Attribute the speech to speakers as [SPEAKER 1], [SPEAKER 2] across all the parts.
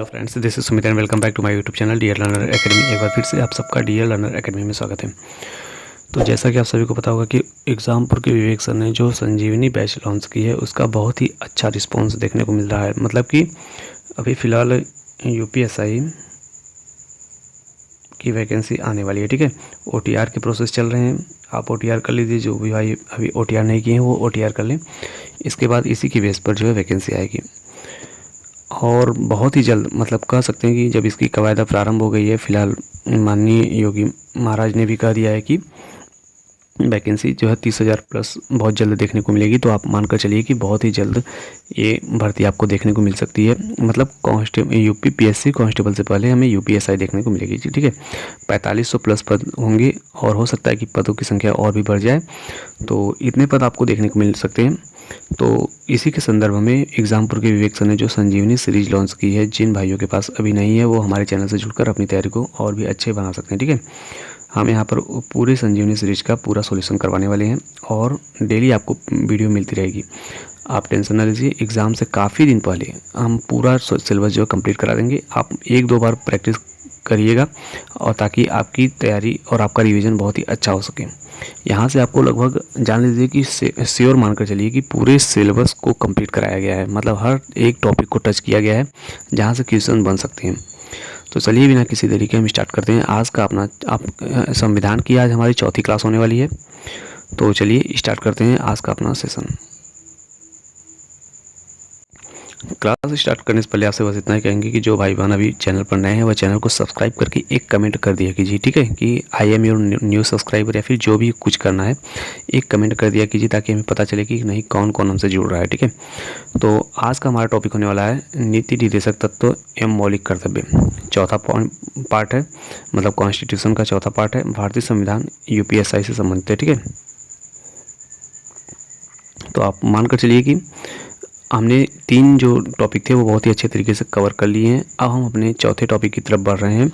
[SPEAKER 1] Hello friends, this is Sumit and welcome back to my YouTube channel dear learner academy. एक बार फिर से आप सबका डियर लर्नर एकेडमी में स्वागत है। तो जैसा कि आप सभी को पता होगा कि एग्जामपुर के विवेक सर ने जो संजीवनी बैच लॉन्च की है उसका बहुत ही अच्छा रिस्पॉन्स देखने को मिल रहा है। मतलब कि अभी फ़िलहाल यूपीएसआई की वैकेंसी आने वाली है, ठीक है। ओटीआर के प्रोसेस चल रहे हैं, आप ओटीआर कर लीजिए। जो भी भाई अभी ओटीआर नहीं किए हैं वो ओटीआर कर लें। इसके बाद इसी की बेस पर जो है वैकेंसी आएगी और बहुत ही जल्द, मतलब कह सकते हैं कि जब इसकी कवायदा प्रारंभ हो गई है। फ़िलहाल माननीय योगी महाराज ने भी कह दिया है कि वैकेंसी जो है 30,000 प्लस बहुत जल्द देखने को मिलेगी। तो आप मानकर चलिए कि बहुत ही जल्द ये भर्ती आपको देखने को मिल सकती है। मतलब यूपी पीएससी कांस्टेबल से पहले हमें यूपीएसआई देखने को मिलेगी, ठीक है। 4500 प्लस पद होंगे और हो सकता है कि पदों की संख्या और भी बढ़ जाए। तो इतने पद आपको देखने को मिल सकते हैं। तो इसी के संदर्भ में एग्जामपुर के विवेक सर ने जो संजीवनी सीरीज लॉन्च की है, जिन भाइयों के पास अभी नहीं है वो हमारे चैनल से जुड़कर अपनी तैयारी को और भी अच्छे बना सकते हैं, ठीक है। हम यहाँ पर पूरे संजीवनी सीरीज का पूरा सॉल्यूशन करवाने वाले हैं और डेली आपको वीडियो मिलती रहेगी। आप टेंशन ना लीजिए, एग्ज़ाम से काफ़ी दिन पहले हम पूरा सिलेबस जो कंप्लीट करा देंगे। आप एक दो बार प्रैक्टिस करिएगा और ताकि आपकी तैयारी और आपका रिवीजन बहुत ही अच्छा हो सके। यहाँ से आपको लगभग जान लीजिए कि श्योर मानकर चलिए कि पूरे सिलेबस को कंप्लीट कराया गया है। मतलब हर एक टॉपिक को टच किया गया है जहाँ से क्वेश्चन बन सकते हैं। तो चलिए बिना किसी देरी के हम स्टार्ट करते हैं आज का अपना संविधान की आज हमारी चौथी क्लास होने वाली है। तो चलिए स्टार्ट करते हैं आज का अपना सेशन। क्लास स्टार्ट करने से पहले आपसे बस इतना ही कहेंगे कि जो भाई बहन अभी चैनल पर नए हैं वह चैनल को सब्सक्राइब करके एक कमेंट कर दिया कीजिए, ठीक है। कि I am your new subscriber या फिर जो भी कुछ करना है एक कमेंट कर दिया कीजिए ताकि हमें पता चले कि नहीं कौन कौन हमसे जुड़ रहा है, ठीक है। तो आज का हमारा टॉपिक होने वाला है नीति निर्देशक तत्व एवं मौलिक कर्तव्य। चौथा पार्ट है, मतलब कॉन्स्टिट्यूशन का चौथा पार्ट है। भारतीय संविधान यूपीएसआई से संबंधित है, ठीक है। तो आप मानकर चलिए कि हमने तीन जो टॉपिक थे वो बहुत ही अच्छे तरीके से कवर कर लिए हैं। अब हम अपने चौथे टॉपिक की तरफ बढ़ रहे हैं।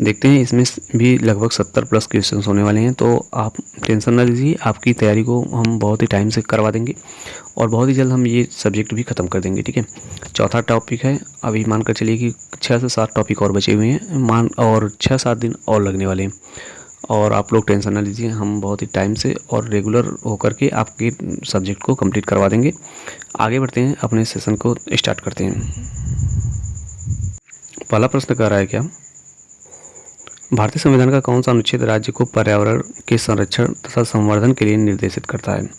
[SPEAKER 1] देखते हैं इसमें भी लगभग 70 प्लस क्वेश्चंस होने वाले हैं। तो आप टेंशन ना लीजिए, आपकी तैयारी को हम बहुत ही टाइम से करवा देंगे और बहुत ही जल्द हम ये सब्जेक्ट भी ख़त्म कर देंगे, ठीक है। चौथा टॉपिक है, अभी मानकर चलिए कि 6 से 7 टॉपिक और बचे हुए हैं और 6-7 दिन और लगने वाले हैं। और आप लोग टेंशन ना लीजिए, हम बहुत ही टाइम से और रेगुलर होकर के आपके सब्जेक्ट को कंप्लीट करवा देंगे। आगे बढ़ते हैं, अपने सेशन को स्टार्ट करते हैं। पहला प्रश्न कह रहा है क्या, भारतीय संविधान का कौन सा अनुच्छेद राज्य को पर्यावरण के संरक्षण तथा संवर्धन के लिए निर्देशित करता है।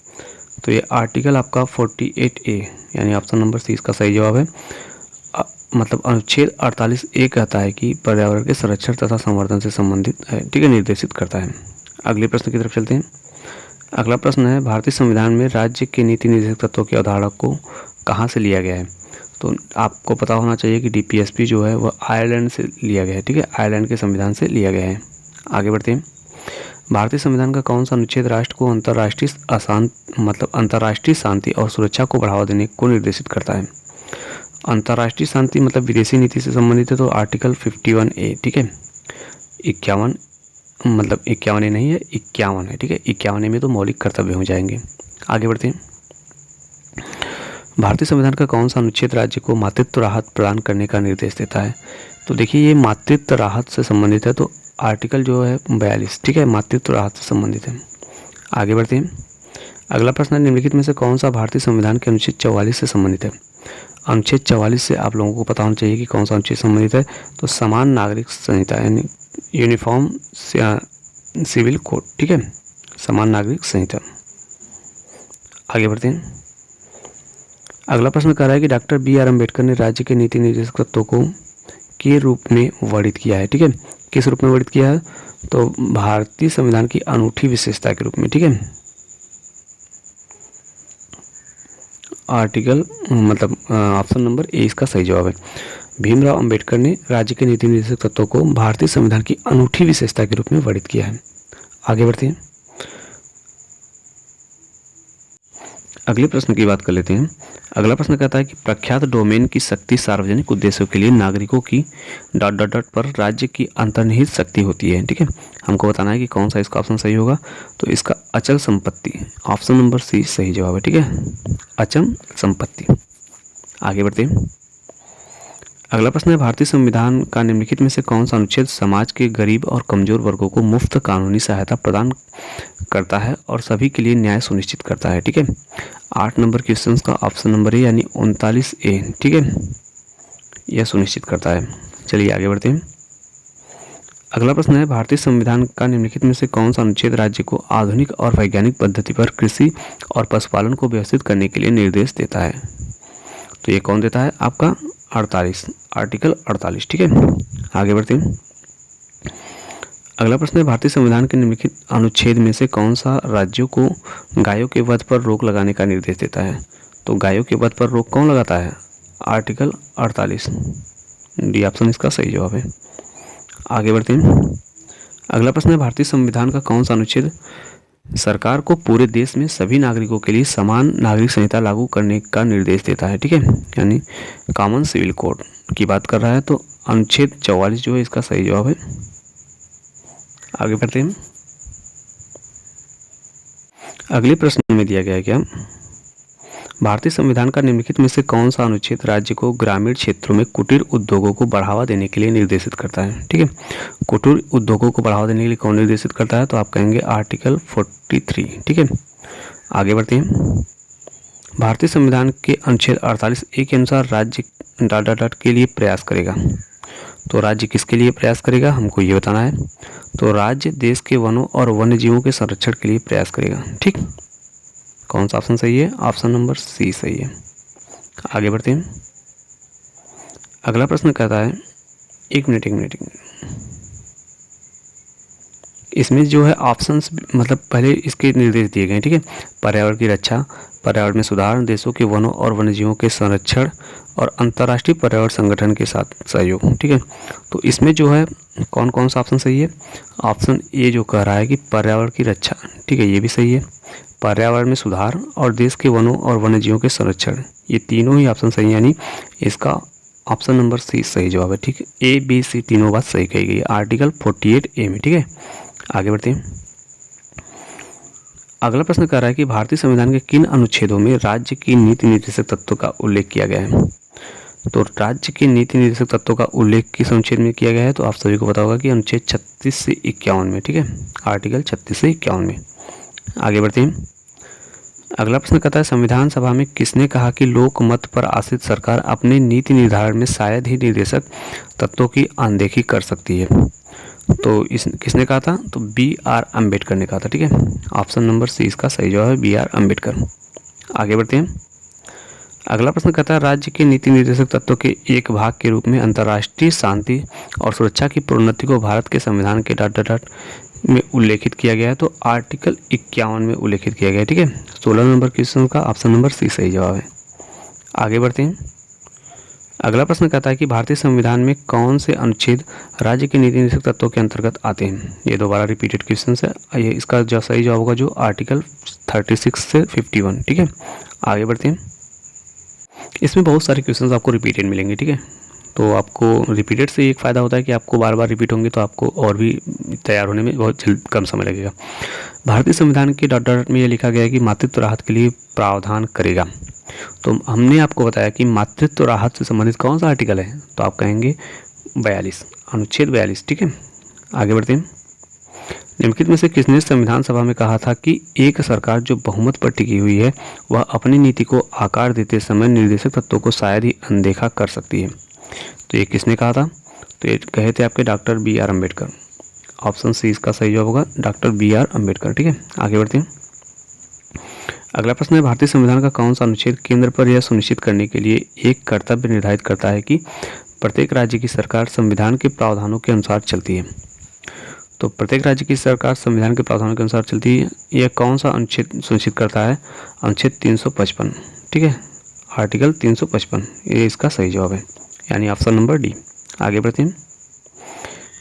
[SPEAKER 1] तो ये आर्टिकल आपका 48A यानी ऑप्शन नंबर सी इसका सही जवाब है। मतलब अनुच्छेद 48A कहता है कि पर्यावरण के संरक्षण तथा संवर्धन से संबंधित है, ठीक है, निर्देशित करता है। अगले प्रश्न की तरफ चलते हैं। अगला प्रश्न है, भारतीय संविधान में राज्य के नीति निर्देशक तत्वों की अवधारणा को कहाँ से लिया गया है। तो आपको पता होना चाहिए कि डीपीएसपी जो है वह आयरलैंड से लिया गया है, ठीक है। आयरलैंड के संविधान से लिया गया है। आगे बढ़ते हैं। भारतीय संविधान का कौन सा अनुच्छेद राष्ट्र को अंतर्राष्ट्रीय शांति और सुरक्षा को बढ़ावा देने को निर्देशित करता है। अंतर्राष्ट्रीय शांति मतलब विदेशी नीति से संबंधित है, तो आर्टिकल 51A, ठीक है। 51 मतलब 51A नहीं है, 51 है, ठीक है। 51A में तो मौलिक कर्तव्य हो जाएंगे। आगे बढ़ते हैं। भारतीय संविधान का कौन सा अनुच्छेद राज्य को मातृत्व राहत प्रदान करने का निर्देश देता है। तो देखिए ये मातृत्व राहत से संबंधित है, तो आर्टिकल जो है 42, ठीक है, मातृत्व राहत से संबंधित है। आगे बढ़ते हैं। अगला प्रश्न है, निम्नलिखित में से कौन सा भारतीय संविधान के अनुच्छेद 44 से संबंधित है। अनुच्छेद 44 से आप लोगों को पता होना चाहिए कि कौन सा अनुच्छेद संबंधित है। तो समान नागरिक संहिता यानी यूनिफॉर्म सिविल कोड, ठीक है, समान नागरिक संहिता। आगे बढ़ते हैं। अगला प्रश्न कह रहा है कि डॉक्टर BR अम्बेडकर ने राज्य के नीति निर्देशक तत्वों को के रूप में वर्णित किया है, ठीक है। किस रूप में वर्णित किया है, तो भारतीय संविधान की अनूठी विशेषता के रूप में, ठीक है। आर्टिकल मतलब ऑप्शन नंबर ए इसका सही जवाब है। भीमराव अंबेडकर ने राज्य के नीति निर्देशक तत्वों को भारतीय संविधान की अनूठी विशेषता के रूप में वर्णित किया है। आगे बढ़ते हैं। अगले प्रश्न की बात कर लेते हैं। अगला प्रश्न कहता है कि प्रख्यात डोमेन की शक्ति सार्वजनिक उद्देश्यों के लिए नागरिकों की ... पर राज्य की अंतर्निहित शक्ति होती है, ठीक है। हमको बताना है कि कौन सा इसका ऑप्शन सही होगा। तो इसका अचल संपत्ति, ऑप्शन नंबर सी सही जवाब है, ठीक है, अचल संपत्ति। आगे बढ़ते हैं। अगला प्रश्न है, भारतीय संविधान का निम्नलिखित में से कौन सा अनुच्छेद समाज के गरीब और कमजोर वर्गों को मुफ्त कानूनी सहायता प्रदान करता है और सभी के लिए न्याय सुनिश्चित करता है? ठीक है, 8 नंबर क्वेश्चन का ऑप्शन नंबर ए यानी 39A, ठीक है, यह सुनिश्चित करता है। चलिए आगे बढ़ते हैं। अगला प्रश्न है, भारतीय संविधान का निम्नलिखित में से कौन सा अनुच्छेद राज्य को आधुनिक और वैज्ञानिक पद्धति पर कृषि और पशुपालन को व्यवस्थित करने के लिए निर्देश देता है? तो ये कौन देता है? आपका 48, आर्टिकल 48, ठीक है। आगे बढ़ते हैं। अगला प्रश्न है, भारतीय संविधान के निम्नलिखित अनुच्छेद में से कौन सा राज्यों को गायों के वध पर रोक लगाने का निर्देश देता है? तो गायों के वध पर रोक कौन लगाता है? आर्टिकल 48, डी ऑप्शन इसका सही जवाब है। आगे बढ़ते हैं। अगला प्रश्न है, भारतीय संविधान का कौन सा अनुच्छेद सरकार को पूरे देश में सभी नागरिकों के लिए समान नागरिक संहिता लागू करने का निर्देश देता है? ठीक है, यानी कॉमन सिविल कोड की बात कर रहा है, तो अनुच्छेद 44 जो है इसका सही जवाब है। आगे बढ़ते हैं। अगले प्रश्न में दिया गया है क्या, भारतीय संविधान का निम्नलिखित में से कौन सा अनुच्छेद राज्य को ग्रामीण क्षेत्रों में कुटीर उद्योगों को बढ़ावा देने के लिए निर्देशित करता है? ठीक है, कुटीर उद्योगों को बढ़ावा देने के लिए कौन निर्देशित करता है? तो आप कहेंगे आर्टिकल 43, ठीक है। आगे बढ़ते हैं। भारतीय संविधान के अनुच्छेद 48A के अनुसार राज्य ... के लिए प्रयास करेगा। तो राज्य किसके लिए प्रयास करेगा, हमको ये बताना है। तो राज्य देश के वनों और वन्य जीवों के संरक्षण के लिए प्रयास करेगा। ठीक, कौन सा ऑप्शन सही है? ऑप्शन नंबर सी सही है। आगे बढ़ते हैं। अगला प्रश्न कहता है, एक मिनट, इसमें जो है ऑप्शंस मतलब पहले इसके निर्देश दिए गए हैं। ठीक है, पर्यावरण की रक्षा, पर्यावरण में सुधार, देशों के वनों और वन्यजीवों के संरक्षण और अंतर्राष्ट्रीय पर्यावरण संगठन के साथ सहयोग। ठीक है, तो इसमें जो है कौन कौन सा ऑप्शन सही है? ऑप्शन ए जो कह रहा है कि पर्यावरण की रक्षा, ठीक है, ये भी सही है। पर्यावरण में सुधार और देश के वनों और वन्यजीवों के संरक्षण, ये तीनों ही ऑप्शन सही है, यानी इसका ऑप्शन नंबर सी सही जवाब है। ठीक है, ए बी सी तीनों बात सही कही गई है आर्टिकल 48A में। ठीक है, आगे बढ़ते हैं। अगला प्रश्न कह रहा है कि भारतीय संविधान के किन अनुच्छेदों में राज्य की नीति निर्देशक तत्वों का उल्लेख किया गया है? तो राज्य के नीति निर्देशक तत्वों का उल्लेख किस अनुच्छेद में किया गया है? तो आप सभी को पता होगा कि अनुच्छेद 36 से 51 में। ठीक है, आर्टिकल 36 से 51 में। आगे बढ़ते हैं। अगला प्रश्न कहता है, संविधान सभा में किसने कहा कि लोक मत पर आश्रित सरकार अपने नीति निर्धारण में शायद ही निर्देशक तत्वों की अनदेखी कर सकती है? तो इस किसने कहा था? तो B.R. अम्बेडकर ने कहा था। ठीक है, ऑप्शन नंबर सी इसका सही जवाब है, B.R. अम्बेडकर। आगे बढ़ते हैं। अगला प्रश्न कहता है, राज्य के नीति निर्देशक तत्वों के एक भाग के रूप में अंतर्राष्ट्रीय शांति और सुरक्षा की प्रोन्नति को भारत के संविधान के ... में उल्लेखित किया गया है। तो आर्टिकल 51 में उल्लेखित किया गया है। ठीक है, 16 नंबर क्वेश्चन का ऑप्शन नंबर सी सही जवाब है। आगे बढ़ते हैं। अगला प्रश्न कहता है कि भारतीय संविधान में कौन से अनुच्छेद राज्य के नीति निर्देशक तत्वों के अंतर्गत आते हैं? ये दोबारा रिपीटेड क्वेश्चन है, ये इसका जो सही जवाब होगा जो आर्टिकल 36 से 51। ठीक है, आगे बढ़ते हैं। इसमें बहुत सारे क्वेश्चन आपको रिपीटेड मिलेंगे। ठीक है, तो आपको रिपीटेड से एक फ़ायदा होता है कि आपको बार बार रिपीट होंगे तो आपको और भी तैयार होने में बहुत जल्द कम समय लगेगा। भारतीय संविधान के ... में यह लिखा गया है कि मातृत्व राहत के लिए प्रावधान करेगा। तो हमने आपको बताया कि मातृत्व राहत से संबंधित कौन सा आर्टिकल है? तो आप कहेंगे 42, अनुच्छेद 42। ठीक है, आगे बढ़ते हैं। निम्नलिखित में से किसने संविधान सभा में कहा था कि एक सरकार जो बहुमत पर टिकी हुई है वह अपनी नीति को आकार देते समय निर्देशक तत्वों को शायद ही अनदेखा कर सकती है? तो ये किसने कहा था? तो ये कहे थे आपके doctor B.R. Ambedkar. Option C इसका सही जवाब होगा, डॉक्टर B.R. अम्बेडकर। ठीक है, आगे बढ़ते हैं। अगला प्रश्न है, भारतीय संविधान का कौन सा अनुच्छेद केंद्र पर यह सुनिश्चित करने के लिए एक कर्तव्य निर्धारित करता है कि प्रत्येक राज्य की सरकार संविधान के प्रावधानों के अनुसार चलती है? तो प्रत्येक राज्य की सरकार संविधान के प्रावधानों के अनुसार चलती है, यह कौन सा अनुच्छेद सुनिश्चित करता है? अनुच्छेद 355। ठीक है, आर्टिकल 355, ये इसका सही जवाब है, यानी ऑप्शन नंबर डी। आगे बढ़ते हैं।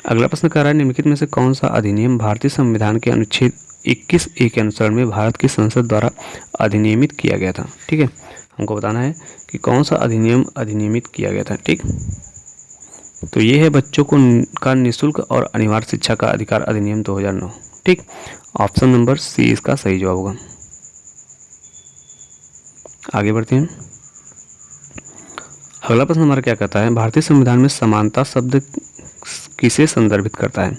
[SPEAKER 1] अगला प्रश्न कह रहा है, निम्नलिखित में से कौन सा अधिनियम भारतीय संविधान के अनुच्छेद 21A के अनुसरण में भारत की संसद द्वारा अधिनियमित किया गया था? ठीक है, हमको बताना है कि कौन सा अधिनियम अधिनियमित किया गया था। ठीक, तो ये है बच्चों को का निःशुल्क और अनिवार्य शिक्षा का अधिकार अधिनियम 2009। ठीक, ऑप्शन नंबर सी इसका सही जवाब होगा। आगे बढ़ते हैं। अगला प्रश्न हमारा क्या कहता है, भारतीय संविधान में समानता शब्द किसे संदर्भित करता है?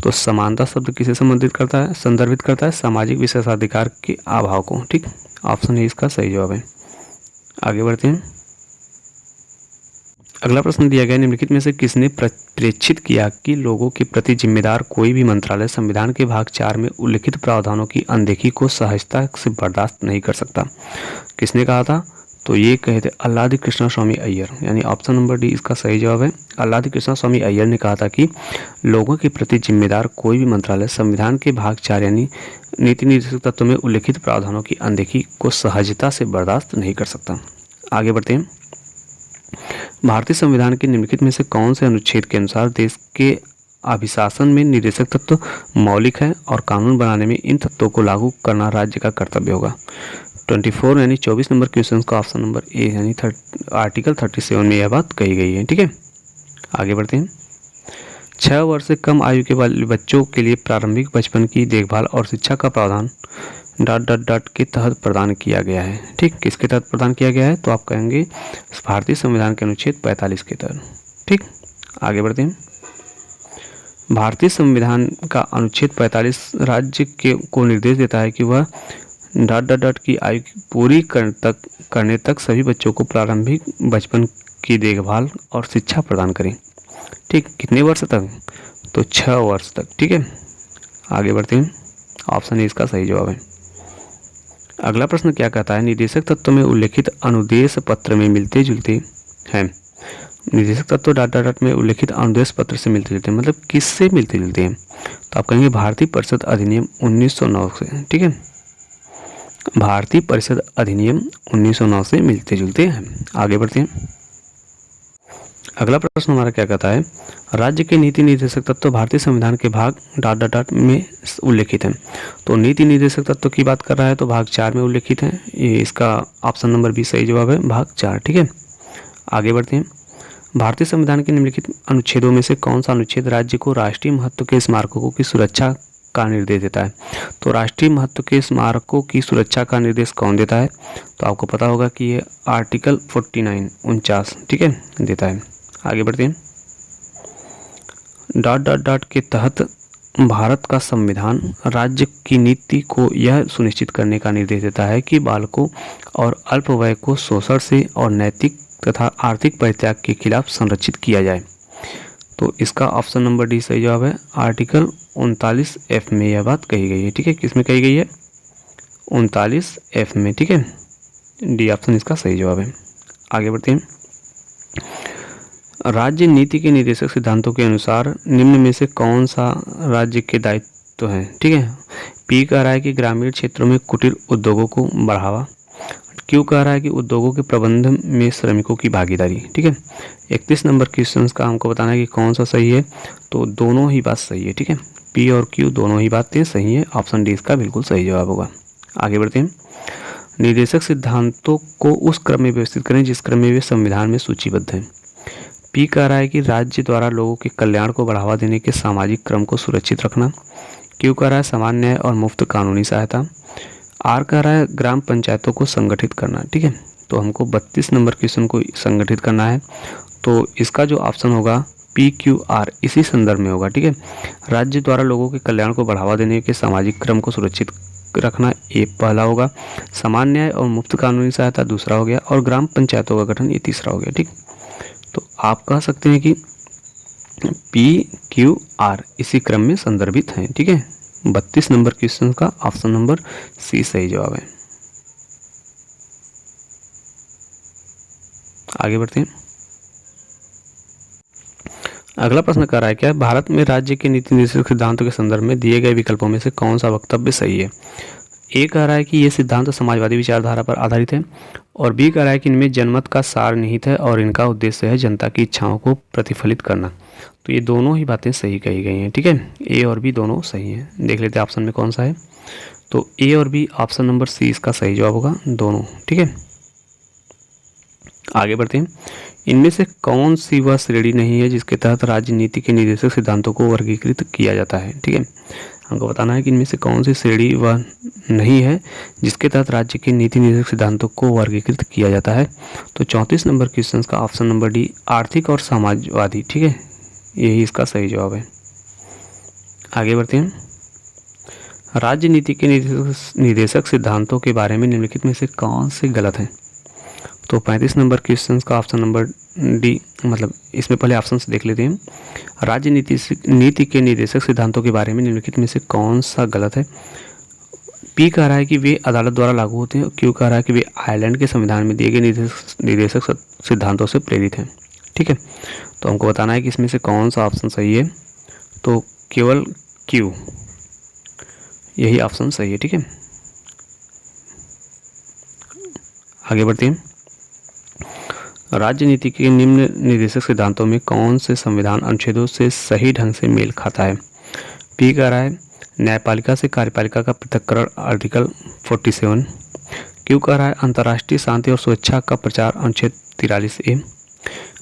[SPEAKER 1] तो समानता शब्द किसे संदर्भित करता है सामाजिक विशेषाधिकार के अभाव को। ठीक, ऑप्शन ए इसका सही जवाब है। आगे बढ़ते हैं। अगला प्रश्न दिया गया, निम्नलिखित में से किसने प्रेक्षित किया कि लोगों के प्रति जिम्मेदार कोई भी मंत्रालय संविधान के भाग 4 में उल्लिखित प्रावधानों की अनदेखी को सहजता से बर्दाश्त नहीं कर सकता? किसने कहा था? तो ये कहे थे अल्लादी कृष्णा स्वामी अय्यर, यानी ऑप्शन नंबर डी इसका सही जवाब है। अल्लादी कृष्णा स्वामी अय्यर ने कहा था कि लोगों के प्रति जिम्मेदार कोई भी मंत्रालय संविधान के भाग 4 यानी नीति निर्देशक तत्व में उल्लिखित प्रावधानों की अनदेखी को सहजता से बर्दाश्त नहीं कर सकता। आगे बढ़ते हैं। भारतीय संविधान के निम्नलिखित में से कौन से अनुच्छेद के अनुसार देश के अभिशासन में निर्देशक तत्व मौलिक है और कानून बनाने में इन तत्वों को लागू करना राज्य का कर्तव्य होगा? 24 यानी 24 नंबर क्वेश्चन का ऑप्शन नंबर ए यानी आर्टिकल 37 में यह बात कही गई है। ठीक है, आगे बढ़ते हैं। 6 वर्ष से कम आयु के बच्चों के लिए प्रारंभिक बचपन की देखभाल और शिक्षा का प्रावधान ... के तहत प्रदान किया गया है। ठीक, किसके तहत प्रदान किया गया है? तो आप कहेंगे भारतीय संविधान के अनुच्छेद 45 के तहत। ठीक, आगे बढ़ते हैं। भारतीय संविधान का अनुच्छेद 45 राज्य को निर्देश देता है कि वह ... की आयु पूरी करने तक सभी बच्चों को प्रारंभिक बचपन की देखभाल और शिक्षा प्रदान करें। ठीक, कितने वर्ष तक? तो 6 वर्ष तक। ठीक है, आगे बढ़ते हैं। ऑप्शन ए इसका सही जवाब है। अगला प्रश्न क्या कहता है, निर्देशक तत्व में उल्लिखित अनुदेश पत्र में मिलते जुलते हैं। निर्देशक तत्व ... में उल्लिखित अनुदेश पत्र से मिलते जुलते हैं, मतलब किससे मिलते जुलते हैं? तो आप कहेंगे भारतीय परिषद अधिनियम 1909 से। ठीक है, भारतीय परिषद अधिनियम 1909 से मिलते जुलते हैं। आगे बढ़ते हैं। अगला प्रश्न हमारा क्या कहता है, राज्य के नीति निर्देशक तत्व भारतीय संविधान के भाग ... में उल्लिखित हैं। तो नीति निर्देशक तत्व की बात कर रहा है तो भाग 4 में उल्लिखित है। ये इसका ऑप्शन नंबर बी सही जवाब है, भाग 4। ठीक है, आगे बढ़ते हैं। भारतीय संविधान के निम्नलिखित अनुच्छेदों में से कौन सा अनुच्छेद राज्य को राष्ट्रीय महत्व के स्मारकों की सुरक्षा का निर्देश देता है? तो राष्ट्रीय महत्व के स्मारकों की सुरक्षा का निर्देश कौन देता है? तो आपको पता होगा कि ये आर्टिकल 49 ठीक है देता है। आगे बढ़ते हैं। ... के तहत भारत का संविधान राज्य की नीति को यह सुनिश्चित करने का निर्देश देता है कि बालकों और अल्पवय को शोषण से और नैतिक तथा आर्थिक परित्याग के खिलाफ संरक्षित किया जाए। तो इसका ऑप्शन नंबर डी सही जवाब है। आर्टिकल 39F में यह बात कही गई है। ठीक है, किसमें कही गई है? 39F में। ठीक है, डी ऑप्शन इसका सही जवाब है। आगे बढ़ते हैं। राज्य नीति के निर्देशक सिद्धांतों के अनुसार निम्न में से कौन सा राज्य के दायित्व है? ठीक है, पी कह रहा है कि ग्रामीण क्षेत्रों में कुटीर उद्योगों को बढ़ावा। क्यू कह रहा है कि उद्योगों के प्रबंधन में श्रमिकों की भागीदारी। ठीक है, 31 नंबर क्वेश्चन का हमको बताना है कि कौन सा सही है। तो दोनों ही बात सही है। ठीक है, पी और क्यू दोनों ही बातें सही है। ऑप्शन डी इसका बिल्कुल सही जवाब होगा। आगे बढ़ते हैं। निर्देशक सिद्धांतों को उस क्रम में व्यवस्थित करें जिस क्रम में वे संविधान में सूचीबद्ध हैं। पी कह रहा है कि राज्य द्वारा लोगों के कल्याण को बढ़ावा देने के सामाजिक क्रम को सुरक्षित रखना। क्यू कह रहा है समान न्याय और मुफ्त कानूनी सहायता। आर कह रहा है ग्राम पंचायतों को संगठित करना। ठीक है, तो हमको 32 नंबर क्वेश्चन को संगठित करना है। तो इसका जो ऑप्शन होगा PQR इसी संदर्भ में होगा। ठीक है, राज्य द्वारा लोगों के कल्याण को बढ़ावा देने के सामाजिक क्रम को सुरक्षित रखना ये पहला होगा, समान न्याय और मुफ्त कानूनी सहायता दूसरा हो गया, और ग्राम पंचायतों का गठन ये तीसरा हो गया। ठीक, तो आप कह सकते हैं कि PQR इसी क्रम में संदर्भित हैं। ठीक है, 32 नंबर क्वेश्चन का ऑप्शन नंबर सी सही जवाब है। आगे बढ़ते हैं। अगला प्रश्न कह रहा है क्या भारत में राज्य के नीति निर्देशक सिद्धांतों के संदर्भ में दिए गए विकल्पों में से कौन सा वक्तव्य सही है? ए कह रहा है कि ये सिद्धांत समाजवादी विचारधारा पर आधारित है, और बी कह रहा है कि इनमें जनमत का सार निहित है और इनका उद्देश्य है जनता की इच्छाओं को प्रतिफलित करना। तो ये दोनों ही बातें सही कही गई हैं। ठीक है, ए और बी दोनों सही हैं। देख लेते हैं ऑप्शन में कौन सा है। तो ए और बी ऑप्शन नंबर सी इसका सही जवाब होगा, दोनों। ठीक है, आगे बढ़ते हैं। इनमें से कौन सी वह श्रेणी नहीं है जिसके तहत राजनीति के निर्देशक सिद्धांतों को वर्गीकृत किया जाता है? ठीक है, हमको बताना है कि इनमें से कौन सी श्रेणी वह नहीं है जिसके तहत राज्य के नीति निर्देशक सिद्धांतों को वर्गीकृत किया जाता है। तो 34 नंबर क्वेश्चन का ऑप्शन नंबर डी, आर्थिक और समाजवादी, ठीक है, यही इसका सही जवाब है। आगे बढ़ते हैं। राज्य नीति के निर्देशक सिद्धांतों के बारे में निम्नलिखित में से कौन से गलत हैं? तो 35 नंबर क्वेश्चन का ऑप्शन नंबर डी, मतलब इसमें पहले ऑप्शन से देख लेते हैं। राज्य नीति के निर्देशक सिद्धांतों के बारे में निम्नलिखित में से कौन सा गलत है? पी कह रहा है कि वे अदालत द्वारा लागू होते हैं, क्यू कह रहा है कि वे आयरलैंड के संविधान में दिए गए निर्देशक सिद्धांतों से प्रेरित हैं। ठीक है, तो हमको बताना है कि इसमें से कौन सा ऑप्शन सही है। तो केवल क्यू, यही ऑप्शन सही है। ठीक है, आगे बढ़ते हैं। राज्य नीति के निम्न निर्देशक सिद्धांतों में कौन से संविधान अनुच्छेदों से सही ढंग से मेल खाता है? पी कह रहा है न्यायपालिका से कार्यपालिका का पृथक्करण, आर्टिकल 47। क्यू कह रहा है अंतर्राष्ट्रीय शांति और सुरक्षा का प्रचार, अनुच्छेद 43A।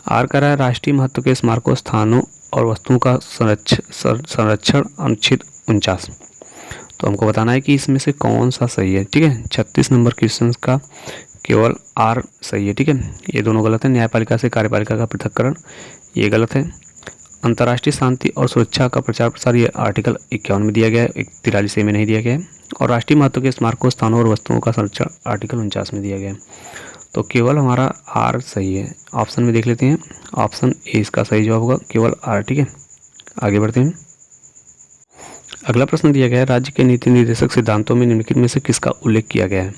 [SPEAKER 1] आर कह रहा है राष्ट्रीय महत्व के स्मारकों, स्थानों और वस्तुओं का संरक्षण, अनुच्छेद 49। तो हमको बताना है कि इसमें से कौन सा सही है। ठीक है, 36 नंबर क्वेश्चन का केवल आर सही है। ठीक है, ये दोनों गलत है। न्यायपालिका से कार्यपालिका का पृथक्करण, ये गलत है। अंतर्राष्ट्रीय शांति और सुरक्षा का प्रचार प्रसार, ये आर्टिकल 51 में दिया गया है, 43A में नहीं दिया गया है। और राष्ट्रीय महत्व के स्मारकों, स्थानों और वस्तुओं का संरक्षण, आर्टिकल 49 में दिया गया है। तो केवल हमारा आर सही है। ऑप्शन में देख लेते हैं, ऑप्शन ए इसका सही जवाब होगा, केवल आर। ठीक है, आगे बढ़ते हैं। अगला प्रश्न दिया गया है राज्य के नीति निर्देशक सिद्धांतों में निम्नलिखित में से किसका उल्लेख किया गया है?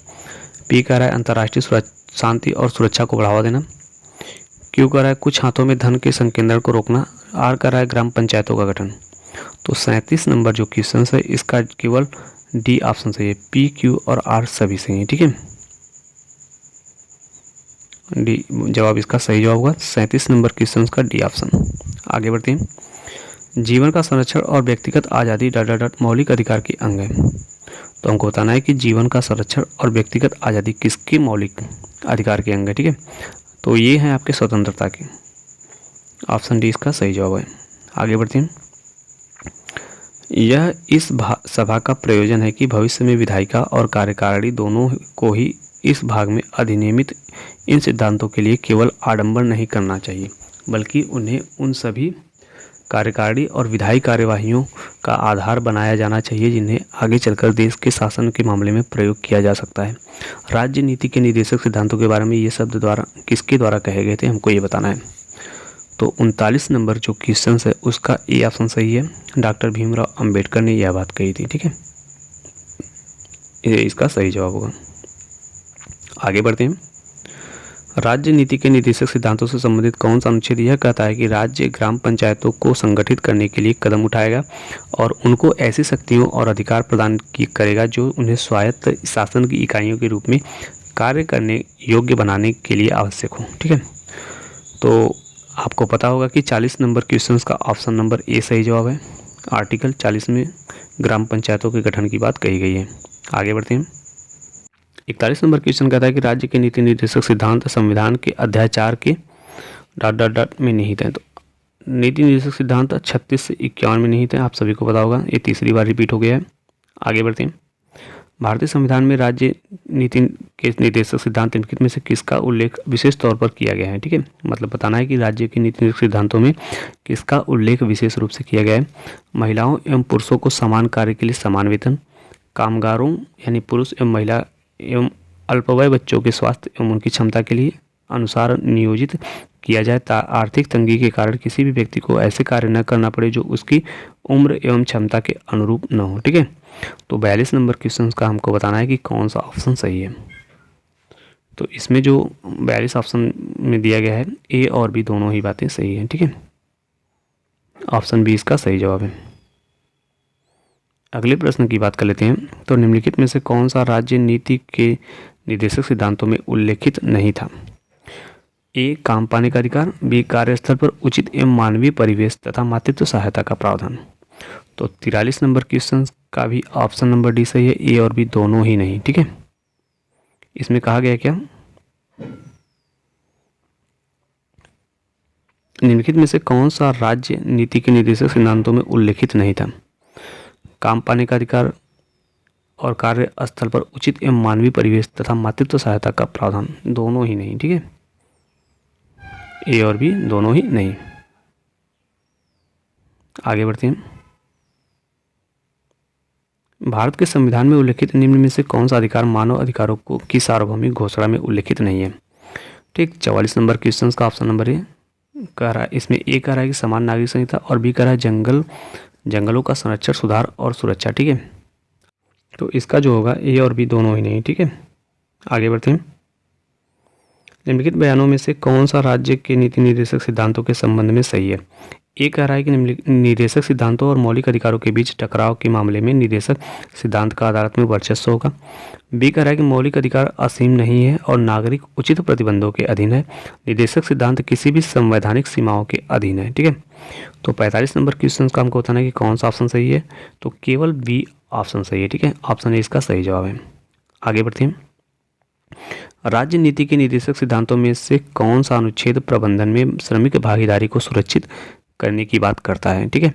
[SPEAKER 1] पी कह रहा है अंतर्राष्ट्रीय शांति और सुरक्षा को बढ़ावा देना। क्यू कह रहा है कुछ हाथों में धन के संकेंद्रण को रोकना। आर कह रहा है ग्राम पंचायतों का गठन। तो 37 नंबर जो क्वेश्चन है इसका केवल डी ऑप्शन सही है। पी, क्यू और आर सभी सही है। ठीक है, डी जवाब इसका सही जवाब होगा। 37 नंबर क्वेश्चन का डी ऑप्शन। आगे बढ़ते हैं। जीवन का संरक्षण और व्यक्तिगत आज़ादी मौलिक अधिकार के अंग है। तो हमको बताना है कि जीवन का संरक्षण और व्यक्तिगत आज़ादी किसके मौलिक अधिकार के अंग है। ठीक है, तो ये है आपके स्वतंत्रता के। ऑप्शन डी इसका सही जवाब है। आगे बढ़ते हैं। यह इस सभा का प्रयोजन है कि भविष्य में विधायिका और कार्यकारिणी दोनों को ही इस भाग में अधिनियमित इन सिद्धांतों के लिए केवल आडंबर नहीं करना चाहिए, बल्कि उन्हें उन सभी कार्यकारिणी और विधायी कार्यवाहियों का आधार बनाया जाना चाहिए जिन्हें आगे चलकर देश के शासन के मामले में प्रयोग किया जा सकता है। राज्य नीति के निर्देशक सिद्धांतों के बारे में ये शब्द द्वारा किसके द्वारा कहे गए थे, हमको ये बताना है। तो 39 नंबर जो क्वेश्चन है उसका ए ऑप्शन सही है। डॉक्टर भीमराव अंबेडकर ने यह बात कही थी। ठीक है, ये इसका सही जवाब होगा। आगे बढ़ते हैं। राज्य नीति के निर्देशक सिद्धांतों से संबंधित कौन सा अनुच्छेद यह कहता है कि राज्य ग्राम पंचायतों को संगठित करने के लिए कदम उठाएगा और उनको ऐसी शक्तियों और अधिकार प्रदान करेगा जो उन्हें स्वायत्त शासन की इकाइयों के रूप में कार्य करने योग्य बनाने के लिए आवश्यक हो। ठीक है, तो आपको पता होगा कि 40 नंबर क्वेश्चन का ऑप्शन नंबर ए सही जवाब है। आर्टिकल 40 में ग्राम पंचायतों के गठन की बात कही गई है। आगे बढ़ते हैं। 41 नंबर क्वेश्चन कहता है कि राज्य के नीति निर्देशक सिद्धांत संविधान के अध्याय 4 के ... में निहित है। तो नीति निर्देशक सिद्धांत 36 से 51 में निहित है, आप सभी को पता होगा, ये तीसरी बार रिपीट हो गया है। आगे बढ़ते हैं। भारतीय संविधान में राज्य नीति के निर्देशक सिद्धांत निम्नलिखित में से किसका उल्लेख विशेष तौर पर किया गया है? ठीक है, मतलब बताना है कि राज्य के नीति निर्देशक सिद्धांतों में किसका उल्लेख विशेष रूप से किया गया है। महिलाओं एवं पुरुषों को समान कार्य के लिए समान वेतन, कामगारों यानी पुरुष एवं महिला एवं अल्पवय बच्चों के स्वास्थ्य एवं उनकी क्षमता के लिए अनुसार नियोजित किया जाए, आर्थिक तंगी के कारण किसी भी व्यक्ति को ऐसे कार्य न करना पड़े जो उसकी उम्र एवं क्षमता के अनुरूप न हो। ठीक है, तो 42 नंबर क्वेश्चन का हमको बताना है कि कौन सा ऑप्शन सही है। तो इसमें जो 42 ऑप्शन में दिया गया है ए और बी दोनों ही बातें सही हैं। ठीक है, ऑप्शन बी इसका सही जवाब है। अगले प्रश्न की बात कर लेते हैं। तो निम्नलिखित में से कौन सा राज्य नीति के निर्देशक सिद्धांतों में उल्लेखित नहीं था? ए काम पाने का अधिकार, बी कार्यस्थल पर उचित एवं मानवीय परिवेश तथा मातृत्व सहायता का प्रावधान। तो 43 नंबर क्वेश्चन का भी ऑप्शन नंबर डी सही है, ए और बी दोनों ही नहीं। ठीक है, इसमें कहा गया क्या, निम्नलिखित में से कौन सा राज्य नीति के निर्देशक सिद्धांतों में उल्लेखित नहीं था? काम पाने का अधिकार और कार्यस्थल पर उचित एवं मानवीय परिवेश तथा मातृत्व सहायता का प्रावधान, दोनों ही नहीं। ठीक है, ए और बी दोनों ही नहीं। आगे बढ़ते हैं। भारत के संविधान में उल्लेखित निम्न में से कौन सा अधिकार मानव अधिकारों को की सार्वभौमिक घोषणा में उल्लेखित नहीं है? ठीक, 44 नंबर क्वेश्चन का ऑप्शन नंबर ए कह रहा है। इसमें ए कह रहा है कि समान नागरिक संहिता और बी कह रहा है जंगलों का संरक्षण, सुधार और सुरक्षा। ठीक है, तो इसका जो होगा ए और बी दोनों ही नहीं। ठीक है, आगे बढ़ते हैं। निम्नलिखित बयानों में से कौन सा राज्य के नीति निर्देशक सिद्धांतों के संबंध में सही है? ए कह रहा है कि निर्देशक सिद्धांतों और मौलिक अधिकारों के बीच टकराव के मामले में निर्देशक सिद्धांत का अदालत में वर्चस्व होगा। बी कह रहा है कि मौलिक अधिकार असीम नहीं है और नागरिक उचित प्रतिबंधों के अधीन है। निर्देशक सिद्धांत किसी भी संवैधानिक सीमाओं के अधीन है। ठीक है, तो 45 नंबर क्वेश्चन का हमको बताना है कि कौन सा ऑप्शन सही है, तो केवल बी ऑप्शन सही है। ठीक है, ऑप्शन ए इसका सही जवाब है। आगे बढ़ते हैं। राज्य नीति के निर्देशक सिद्धांतों में से कौन सा अनुच्छेद प्रबंधन में श्रमिक भागीदारी को सुरक्षित करने की बात करता है? ठीक है,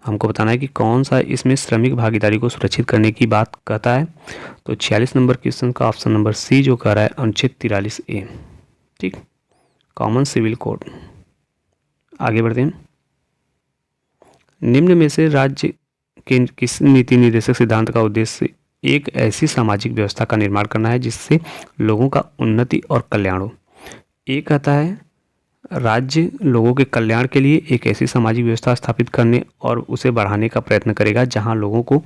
[SPEAKER 1] हमको बताना है कि कौन सा इसमें श्रमिक भागीदारी को सुरक्षित करने की बात कहता है। तो 46 नंबर क्वेश्चन का ऑप्शन नंबर सी जो कह रहा है अनुच्छेद 43 ए। ठीक, कॉमन सिविल कोड। आगे बढ़ते हैं। निम्न में से राज्य के किस नीति निर्देशक सिद्धांत का उद्देश्य एक ऐसी सामाजिक व्यवस्था का निर्माण करना है जिससे लोगों का उन्नति और कल्याण हो? ए कहता है राज्य लोगों के कल्याण के लिए एक ऐसी सामाजिक व्यवस्था स्थापित करने और उसे बढ़ाने का प्रयत्न करेगा जहां लोगों को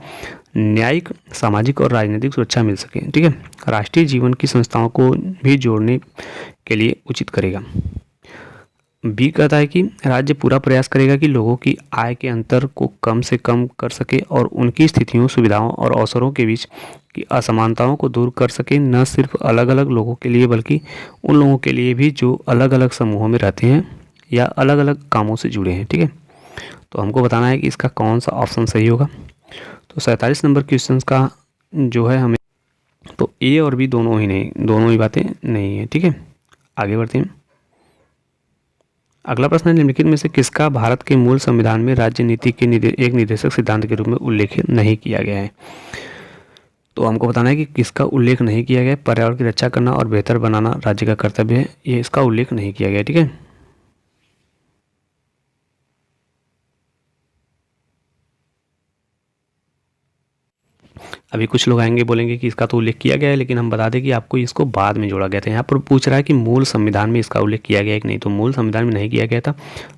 [SPEAKER 1] न्यायिक, सामाजिक और राजनीतिक सुरक्षा मिल सके। ठीक है, राष्ट्रीय जीवन की संस्थाओं को भी जोड़ने के लिए उचित करेगा। बी कहता है कि राज्य पूरा प्रयास करेगा कि लोगों की आय के अंतर को कम से कम कर सके और उनकी स्थितियों, सुविधाओं और अवसरों के बीच की असमानताओं को दूर कर सके, न सिर्फ अलग अलग लोगों के लिए बल्कि उन लोगों के लिए भी जो अलग अलग समूहों में रहते हैं या अलग अलग कामों से जुड़े हैं। ठीक है, तो हमको बताना है कि इसका कौन सा ऑप्शन सही होगा। तो 47 नंबर क्वेश्चन का जो है हमें, तो ए और बी दोनों ही नहीं, दोनों ही बातें नहीं है। ठीक है, आगे बढ़ते हैं। अगला प्रश्न है, निम्नलिखित में से किसका भारत के मूल संविधान में राज्य नीति के एक निर्देशक सिद्धांत के रूप में उल्लेख नहीं किया गया है? तो हमको बताना है कि किसका उल्लेख नहीं किया गया है। पर्यावरण की रक्षा करना और बेहतर बनाना राज्य का कर्तव्य है, ये इसका उल्लेख नहीं किया गया। ठीक है, अभी कुछ लोग आएंगे बोलेंगे कि इसका तो उल्लेख किया गया है, लेकिन हम बता दें कि आपको इसको बाद में जोड़ा गया था। यहाँ पर पूछ रहा है कि मूल संविधान में इसका उल्लेख किया गया है कि नहीं, तो मूल संविधान में नहीं किया गया था,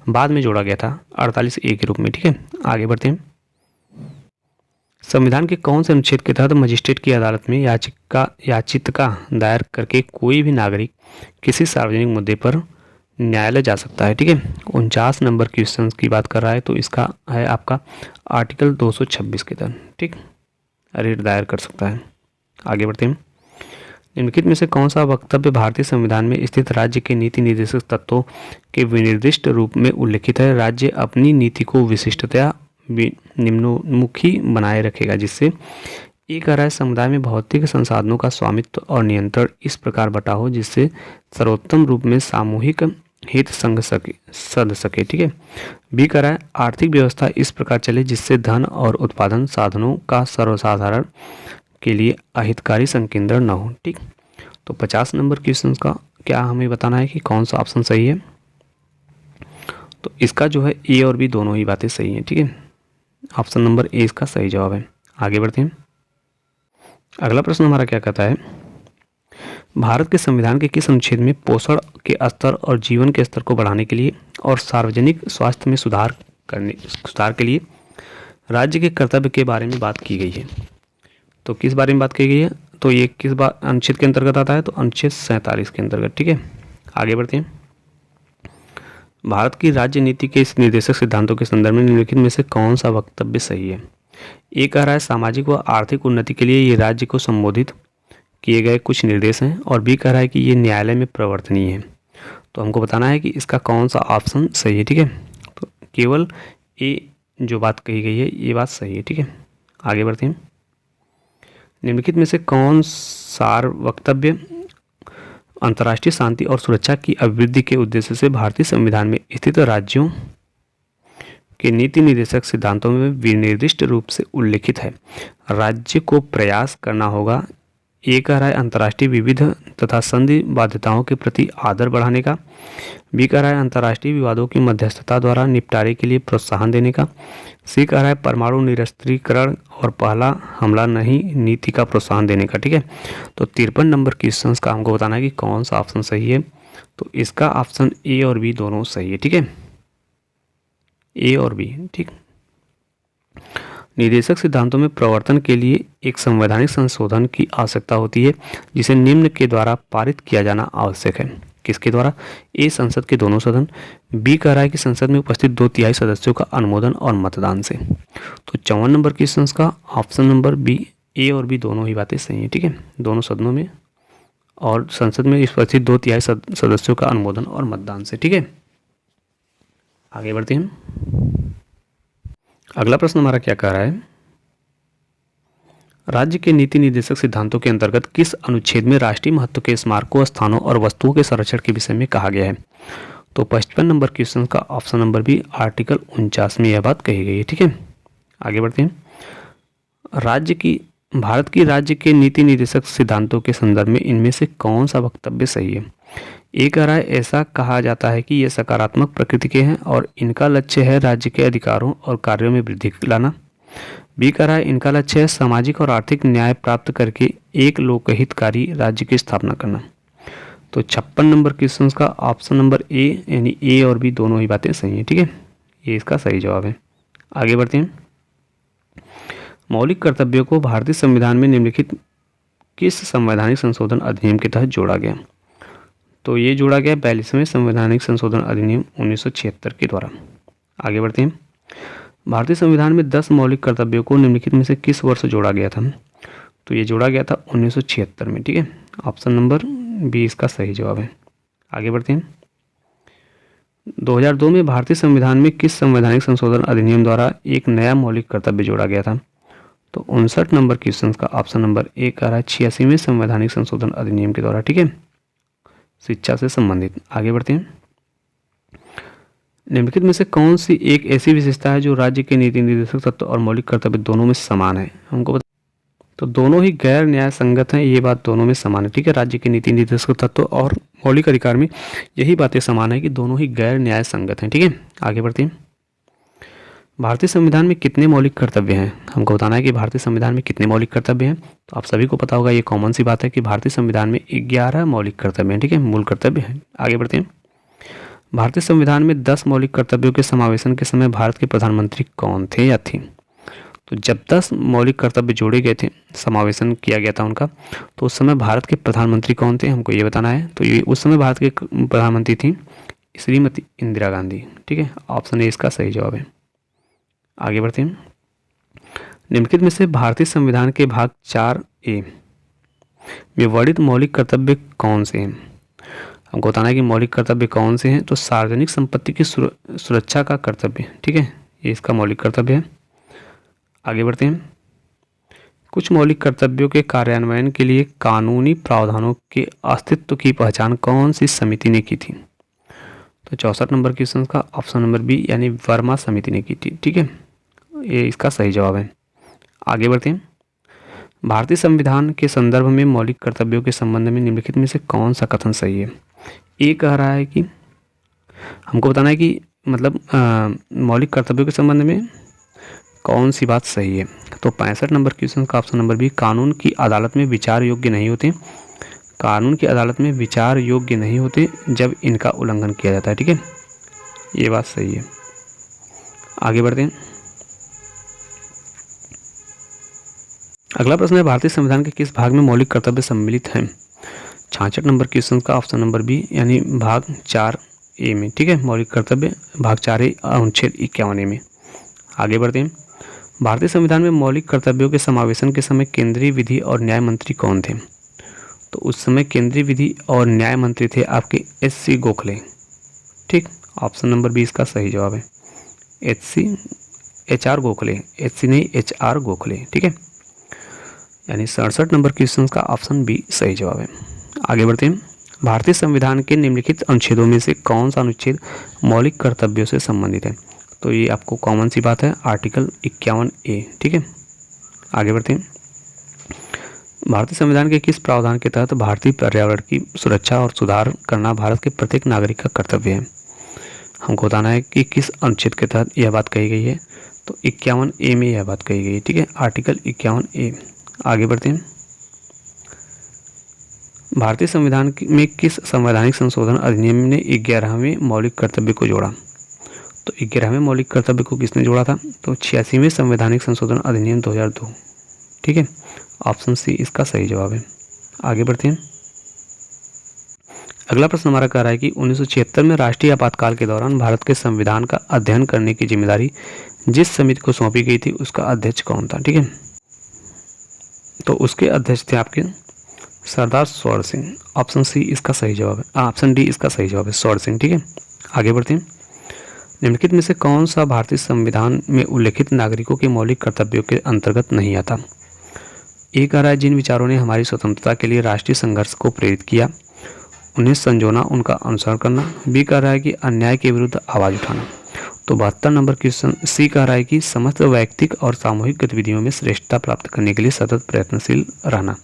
[SPEAKER 1] बाद में जोड़ा गया था 48 ए के रूप में। ठीक है, आगे बढ़ते हैं। संविधान के कौन से अनुच्छेद के तहत मजिस्ट्रेट की अदालत में याचिका दायर करके कोई भी नागरिक किसी सार्वजनिक मुद्दे पर न्यायालय जा सकता है? ठीक है, 49 नंबर क्वेश्चन की बात कर रहा है, तो इसका है आपका आर्टिकल 226 के तहत। ठीक, रिट दायर कर सकता है। आगे बढ़ते हैं। निम्नलिखित में से कौन सा वक्तव्य भारतीय संविधान में स्थित राज्य के नीति निर्देशक तत्वों के विनिर्दिष्ट रूप में उल्लेखित है? राज्य अपनी नीति को विशिष्टतया निम्नोन्मुखी बनाए रखेगा, जिससे ये कह रहा है समुदाय में भौतिक संसाधनों का स्वामित्व और नियंत्रण इस प्रकार बटा हो जिससे सर्वोत्तम रूप में सामूहिक हित सध सके। ठीक है, बी कह रहा है आर्थिक व्यवस्था इस प्रकार चले जिससे धन और उत्पादन साधनों का सर्वसाधारण के लिए अहितकारी संकेंद्रण न हो। ठीक, तो 50 नंबर क्वेश्चन का क्या हमें बताना है कि कौन सा ऑप्शन सही है? तो इसका जो है ए और बी दोनों ही बातें सही हैं। ठीक है, ऑप्शन नंबर ए इसका सही जवाब है। आगे बढ़ते हैं। अगला प्रश्न हमारा क्या कहता है, भारत के संविधान के किस अनुच्छेद में पोषण के स्तर और जीवन के स्तर को बढ़ाने के लिए और सार्वजनिक स्वास्थ्य में सुधार के लिए राज्य के कर्तव्य के बारे में बात की गई है? तो किस बारे में बात की गई है? तो ये किस अनुच्छेद के अंतर्गत आता है? तो अनुच्छेद 47 के अंतर्गत। ठीक है, आगे बढ़ते हैं। भारत की राज्य नीति के इस निर्देशक सिद्धांतों के संदर्भ में निम्नलिखित में से कौन सा वक्तव्य सही है? ए कह रहा है सामाजिक व आर्थिक उन्नति के लिए ये राज्य को संबोधित किए गए कुछ निर्देश हैं, और बी कह रहा है कि ये न्यायालय में प्रवर्तनीय है। तो हमको बताना है कि इसका कौन सा ऑप्शन सही है। ठीक है, तो केवल ए जो बात कही गई है ये बात सही है। ठीक है, आगे बढ़ते हैं। निम्नलिखित में से कौन सार वक्तव्य अंतर्राष्ट्रीय शांति और सुरक्षा की अभिवृद्धि के उद्देश्य से भारतीय संविधान में स्थित राज्यों के नीति निर्देशक सिद्धांतों में विनिर्दिष्ट रूप से उल्लिखित है। राज्य को प्रयास करना होगा ए कह रहा है अंतर्राष्ट्रीय विविध तथा संधि बाध्यताओं के प्रति आदर बढ़ाने का। बी कह रहा है अंतर्राष्ट्रीय विवादों की मध्यस्थता द्वारा निपटारे के लिए प्रोत्साहन देने का। सी कह रहा है परमाणु निरस्त्रीकरण और पहला हमला नहीं नीति का प्रोत्साहन देने का। ठीक है, तो 53 नंबर क्वेश्चन का हमको बताना है कि कौन सा ऑप्शन सही है। तो इसका ऑप्शन ए और बी दोनों सही है। ठीक है, ए और बी। ठीक, निर्देशक सिद्धांतों में प्रवर्तन के लिए एक संवैधानिक संशोधन की आवश्यकता होती है जिसे निम्न के द्वारा पारित किया जाना आवश्यक है। किसके द्वारा? ए संसद के दोनों सदन, बी कह रहा है कि संसद में उपस्थित 2/3 सदस्यों का अनुमोदन और मतदान से। तो 54 नंबर क्वेश्चन का ऑप्शन नंबर बी, ए और बी दोनों ही बातें सही हैं। ठीक है, दोनों सदनों में और संसद में उपस्थित 2/3 सदस्यों का अनुमोदन और मतदान से। ठीक है, आगे बढ़ते हैं। अगला प्रश्न हमारा क्या कह रहा है? राज्य के नीति निर्देशक सिद्धांतों के अंतर्गत किस अनुच्छेद में राष्ट्रीय महत्व के स्मारकों, स्थानों और वस्तुओं के संरक्षण के विषय में कहा गया है? तो 55 नंबर क्वेश्चन का ऑप्शन नंबर बी, आर्टिकल 49 में यह बात कही गई है। ठीक है, आगे बढ़ते हैं। भारत की राज्य के नीति निर्देशक सिद्धांतों के संदर्भ में इनमें से कौन सा वक्तव्य सही है? ए कह रहा है ऐसा कहा जाता है कि ये सकारात्मक प्रकृति के हैं और इनका लक्ष्य है राज्य के अधिकारों और कार्यों में वृद्धि लाना। बी कह रहा है इनका लक्ष्य है सामाजिक और आर्थिक न्याय प्राप्त करके एक लोकहितकारी राज्य की स्थापना करना। तो 56 नंबर क्वेश्चन का ऑप्शन नंबर ए यानी ए और बी दोनों ही बातें सही हैं। ठीक है, ये इसका सही जवाब है। आगे बढ़ते हैं। मौलिक कर्तव्यों को भारतीय संविधान में निम्नलिखित किस संवैधानिक संशोधन अधिनियम के तहत जोड़ा गया? तो ये जोड़ा गया 42वें संवैधानिक संशोधन अधिनियम 1976 के द्वारा। आगे बढ़ते हैं। भारतीय संविधान में 10 मौलिक कर्तव्यों को निम्नलिखित में से किस वर्ष जोड़ा गया था? तो ये जोड़ा गया था 1976 में। ठीक है, ऑप्शन नंबर बी इसका सही जवाब है। आगे बढ़ते हैं। 2002 में भारतीय संविधान में किस संवैधानिक संशोधन अधिनियम द्वारा एक नया मौलिक कर्तव्य जोड़ा गया था? तो 59 नंबर क्वेश्चन का ऑप्शन नंबर ए कह रहा है 86वें संवैधानिक संशोधन अधिनियम के द्वारा। ठीक है, शिक्षा से संबंधित। आगे बढ़ते हैं। निम्नलिखित में से कौन सी एक ऐसी विशेषता है जो राज्य के नीति निर्देशक तत्व और मौलिक कर्तव्य दोनों में समान है? हमको तो दोनों ही गैर न्याय संगत हैं, ये बात दोनों में समान है। ठीक है, राज्य के नीति निर्देशक तत्व और मौलिक अधिकार में यही बातें समान है कि दोनों ही गैर न्याय संगत हैं। ठीक है, आगे बढ़ते हैं। भारतीय संविधान में कितने मौलिक कर्तव्य हैं? हमको बताना है कि भारतीय संविधान में कितने मौलिक कर्तव्य हैं। तो आप सभी को पता होगा, ये कॉमन सी बात है कि भारतीय संविधान में 11 मौलिक कर्तव्य हैं। ठीक है, मूल कर्तव्य हैं। आगे बढ़ते हैं। भारतीय संविधान में 10 मौलिक कर्तव्यों के समावेशन के समय भारत के प्रधानमंत्री कौन थे या थी? तो जब 10 मौलिक कर्तव्य जोड़े गए थे, समावेशन किया गया था उनका, तो उस समय भारत के प्रधानमंत्री कौन थे हमको ये बताना है। तो ये उस समय भारत के प्रधानमंत्री थी श्रीमती इंदिरा गांधी। ठीक है, ऑप्शन ए इसका सही जवाब है। आगे बढ़ते हैं। निम्नलिखित में से भारतीय संविधान के भाग 4A में वर्णित मौलिक कर्तव्य कौन से हैं? हमको बताना है कि मौलिक कर्तव्य कौन से हैं। तो सार्वजनिक संपत्ति की सुरक्षा का कर्तव्य। ठीक है, ये इसका मौलिक कर्तव्य है। आगे बढ़ते हैं। कुछ मौलिक कर्तव्यों के कार्यान्वयन के लिए कानूनी प्रावधानों के अस्तित्व की पहचान कौन सी समिति ने की थी? तो 64 नंबर क्वेश्चन का ऑप्शन नंबर बी यानी वर्मा समिति ने की थी। ठीक है, ये इसका सही जवाब है। आगे बढ़ते हैं। भारतीय संविधान के संदर्भ में मौलिक कर्तव्यों के संबंध में निम्नलिखित में से कौन सा कथन सही है? ए कह रहा है कि हमको बताना है कि मतलब मौलिक कर्तव्यों के संबंध में कौन सी बात सही है। तो 65 नंबर क्वेश्चन का ऑप्शन नंबर बी, कानून की अदालत में विचार योग्य नहीं होते। कानून की अदालत में विचार योग्य नहीं होते जब इनका उल्लंघन किया जाता है। ठीक है, ये बात सही है। आगे बढ़ते हैं। अगला प्रश्न है, भारतीय संविधान के किस भाग में मौलिक कर्तव्य सम्मिलित हैं? 66 नंबर क्वेश्चन का ऑप्शन नंबर बी यानी भाग 4A में। ठीक है, मौलिक कर्तव्य भाग 4A अनुच्छेद 51 में। आगे बढ़ते हैं। भारतीय संविधान में मौलिक कर्तव्यों के समावेशन के समय केंद्रीय विधि और न्याय मंत्री कौन थे? तो उस समय केंद्रीय विधि और न्याय मंत्री थे आपके HC गोखले। ठीक, ऑप्शन नंबर बी इसका सही जवाब है। HR गोखले, HC नहीं HR गोखले। ठीक है, यानी 67 नंबर क्वेश्चन का ऑप्शन बी सही जवाब है। आगे बढ़ते हैं। भारतीय संविधान के निम्नलिखित अनुच्छेदों में से कौन सा अनुच्छेद मौलिक कर्तव्यों से संबंधित है? तो ये आपको कॉमन सी बात है, आर्टिकल 51A। ठीक है, आगे बढ़ते हैं। भारतीय संविधान के किस प्रावधान के तहत भारतीय पर्यावरण की सुरक्षा और सुधार करना भारत के प्रत्येक नागरिक का कर्तव्य है? हमको बताना है कि किस अनुच्छेद के तहत यह बात कही गई है। तो 51A में यह बात कही गई है। ठीक है, आर्टिकल 51A। आगे बढ़ते हैं। भारतीय संविधान में किस संवैधानिक संशोधन अधिनियम ने 11वें मौलिक कर्तव्य को जोड़ा? तो 11वें मौलिक कर्तव्य को किसने जोड़ा था? तो 86वें संवैधानिक संशोधन अधिनियम 2002। ठीक है, ऑप्शन सी इसका सही जवाब है। आगे बढ़ते हैं। अगला प्रश्न हमारा कह रहा है कि 1976 में राष्ट्रीय आपातकाल के दौरान भारत के संविधान का अध्ययन करने की जिम्मेदारी जिस समिति को सौंपी गई थी उसका अध्यक्ष कौन था? ठीक है, तो उसके अध्यक्ष थे आपके सरदार स्वर्ण सिंह। ऑप्शन सी इसका सही जवाब है, ऑप्शन डी इसका सही जवाब है, स्वर्ण सिंह। ठीक है, आगे बढ़ते हैं। निम्नलिखित में से कौन सा भारतीय संविधान में उल्लिखित नागरिकों के मौलिक कर्तव्यों के अंतर्गत नहीं आता? ए कह रहा है जिन विचारों ने हमारी स्वतंत्रता के लिए राष्ट्रीय संघर्ष को प्रेरित किया उन्हें संजोना, उनका अनुसरण करना। बी कह रहा है कि अन्याय के विरुद्ध आवाज उठाना। तो 72 नंबर क्वेश्चन सी कह रहा है कि समस्त वैयक्तिक और सामूहिक गतिविधियों में श्रेष्ठता प्राप्त करने के लिए सतत प्रयत्नशील रहना।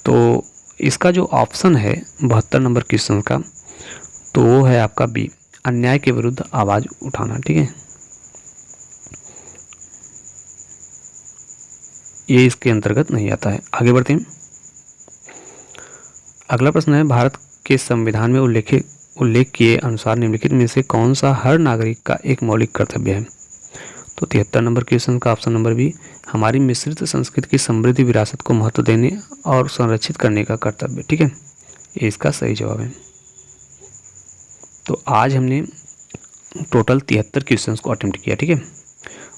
[SPEAKER 1] तो इसका जो ऑप्शन है 72 नंबर क्वेश्चन का, तो वो है आपका बी, अन्याय के विरुद्ध आवाज उठाना। ठीक है, ये इसके अंतर्गत नहीं आता है। आगे बढ़ते हैं। अगला प्रश्न है भारत के संविधान में उल्लेख किए अनुसार निम्नलिखित में से कौन सा हर नागरिक का एक मौलिक कर्तव्य है? तो 73 नंबर क्वेश्चन का ऑप्शन नंबर बी, हमारी मिश्रित संस्कृति की समृद्ध विरासत को महत्व देने और संरक्षित करने का कर्तव्य। ठीक है, ये इसका सही जवाब है। तो आज हमने टोटल 73 क्वेश्चंस को अटेम्प्ट किया। ठीक है,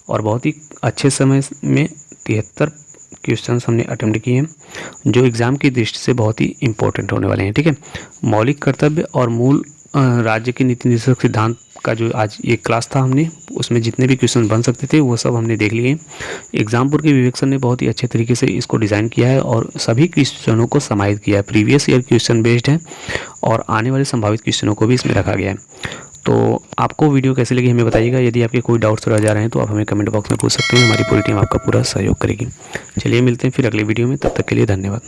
[SPEAKER 1] और बहुत ही अच्छे समय में 73 क्वेश्चंस हमने अटेम्प्ट किए हैं जो एग्ज़ाम की दृष्टि से बहुत ही इंपॉर्टेंट होने वाले हैं। ठीक है, मौलिक कर्तव्य और मूल राज्य के नीति निर्देशक सिद्धांत का जो आज ये क्लास था हमने उसमें जितने भी क्वेश्चन बन सकते थे वो सब हमने देख लिए। एग्जामपुर के विवेक सर ने बहुत ही अच्छे तरीके से इसको डिज़ाइन किया है और सभी क्वेश्चनों को समाहित किया है। प्रीवियस ईयर क्वेश्चन बेस्ड है और आने वाले संभावित क्वेश्चनों को भी इसमें रखा गया है। तो आपको वीडियो कैसी लगी हमें बताइएगा। यदि आपके कोई डाउट्स रह जा रहे हैं तो आप हमें कमेंट बॉक्स में पूछ सकते हैं। हमारी पूरी टीम आपका पूरा सहयोग करेगी। चलिए मिलते हैं फिर अगले वीडियो में, तब तक के लिए धन्यवाद।